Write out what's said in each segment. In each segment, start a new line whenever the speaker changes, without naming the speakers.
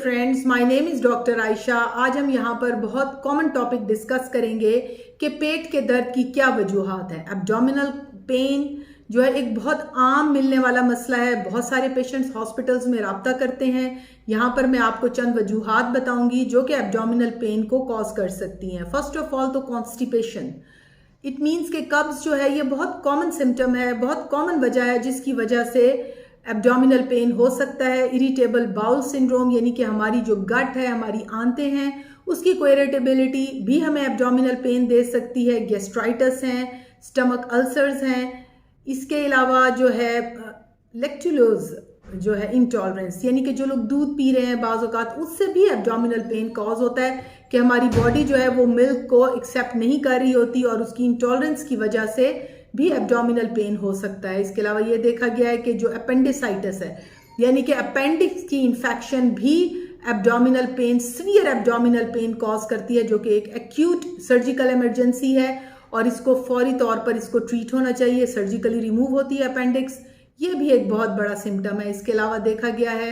Friends, my name is doctor Ayesha. आज हम यहाँ पर बहुत कॉमन टॉपिक डिस्कस करेंगे कि पेट के दर्द की क्या वजूहात हैं। एब्डोमिनल पेन जो है एक बहुत आम मिलने वाला मसला है। बहुत सारे पेशेंट्स हॉस्पिटल्स में राब्ता करते हैं। यहाँ पर मैं आपको चंद वजूहात बताऊंगी जो कि एब्डोमिनल पेन को कॉज कर सकती हैं। फर्स्ट ऑफ ऑल तो कॉन्स्टिपेशन, इट मीन्स कि कब्ज जो है ये बहुत कॉमन सिम्टम है, बहुत कॉमन वजह है जिसकी वजह से एब्डोमिनल पेन हो सकता है। इरिटेबल बाउल सिंड्रोम यानी कि हमारी जो गट है, हमारी आंतें हैं, उसकी को इरिटेबिलिटी भी हमें एब्डोमिनल पेन दे सकती है। गैस्ट्राइटिस हैं, स्टमक अल्सर्स हैं। इसके अलावा जो है लेक्टुलोज जो है इंटॉलरेंस, यानी कि जो लोग दूध पी रहे हैं बाज़ औक़ात, उससे भी एब्डोमिनल पेन कॉज होता है कि हमारी बॉडी जो है वो मिल्क को एक्सेप्ट नहीं कर रही होती और उसकी इंटॉलरेंस की वजह से भी एब्डोमिनल पेन हो सकता है। इसके अलावा ये देखा गया है कि जो अपेंडिसाइटिस है यानी कि अपेंडिक्स की इन्फेक्शन भी abdominal pain, severe abdominal pain cause करती है, जो कि एक एक्यूट सर्जिकल इमरजेंसी है और इसको फौरी तौर पर इसको ट्रीट होना चाहिए। सर्जिकली रिमूव होती है अपेंडिक्स, ये भी एक बहुत बड़ा सिम्टम है। इसके अलावा देखा गया है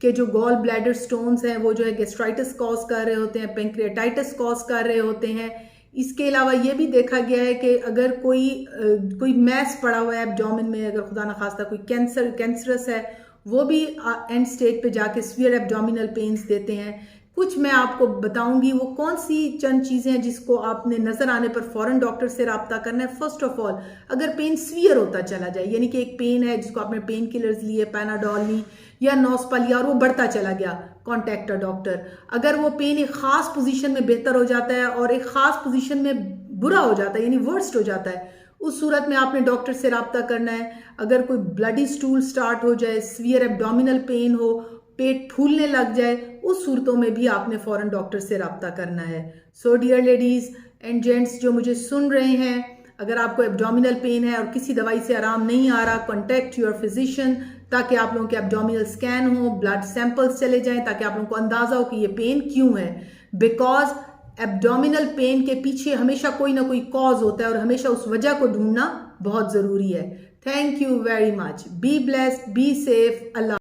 कि जो गॉल ब्लैडर स्टोन्स हैं वो जो है गैस्ट्राइटिस कॉज कर रहे होते हैं, पेंक्रियाटाइटिस कॉज कर रहे होते हैं। इसके अलावा ये भी देखा गया है कि अगर कोई मैस पड़ा हुआ है एब्डोमेन में, अगर खुदा न खास्ता कोई कैंसरस है, वो भी एंड स्टेज पे जाके सीवियर एब्डोमिनल पेन्स देते हैं। कुछ मैं आपको बताऊंगी वो कौन सी चंद चीज़ें हैं जिसको आपने नज़र आने पर फ़ौरन डॉक्टर से रब्ता करना है। फर्स्ट ऑफ ऑल, अगर पेन सीवियर होता चला जाए, यानी कि एक पेन है जिसको आपने पेन किलर्स लिए, पैनाडॉल ली या नॉस्पा लिया और वो बढ़ता चला गया, कॉन्टैक्ट अ डॉक्टर। अगर वो पेन एक ख़ास पोजीशन में बेहतर हो जाता है और एक ख़ास पोजीशन में बुरा हो जाता है, यानी वर्स्ट हो जाता है, उस सूरत में आपने डॉक्टर से रब्ता करना है। अगर कोई ब्लडी स्टूल स्टार्ट हो जाए, सीवियर एब्डोमिनल पेन हो, पेट फूलने लग जाए, उस सूरतों में भी आपने फ़ौरन डॉक्टर से रब्ता करना है। So dear ladies and gents जो मुझे सुन रहे हैं, अगर आपको एब्डोमिनल पेन है और किसी दवाई से आराम नहीं आ रहा, कॉन्टैक्ट योर फिजिशियन ताकि आप लोगों के एब्डोमिनल स्कैन हो, ब्लड सैंपल्स चले जाएं ताकि आप लोगों को अंदाज़ा हो कि ये पेन क्यों है। बिकॉज एब्डोमिनल पेन के पीछे हमेशा कोई ना कोई कॉज होता है और हमेशा उस वजह को ढूंढना बहुत ज़रूरी है। Thank you very much. Be blessed, be safe. Allah.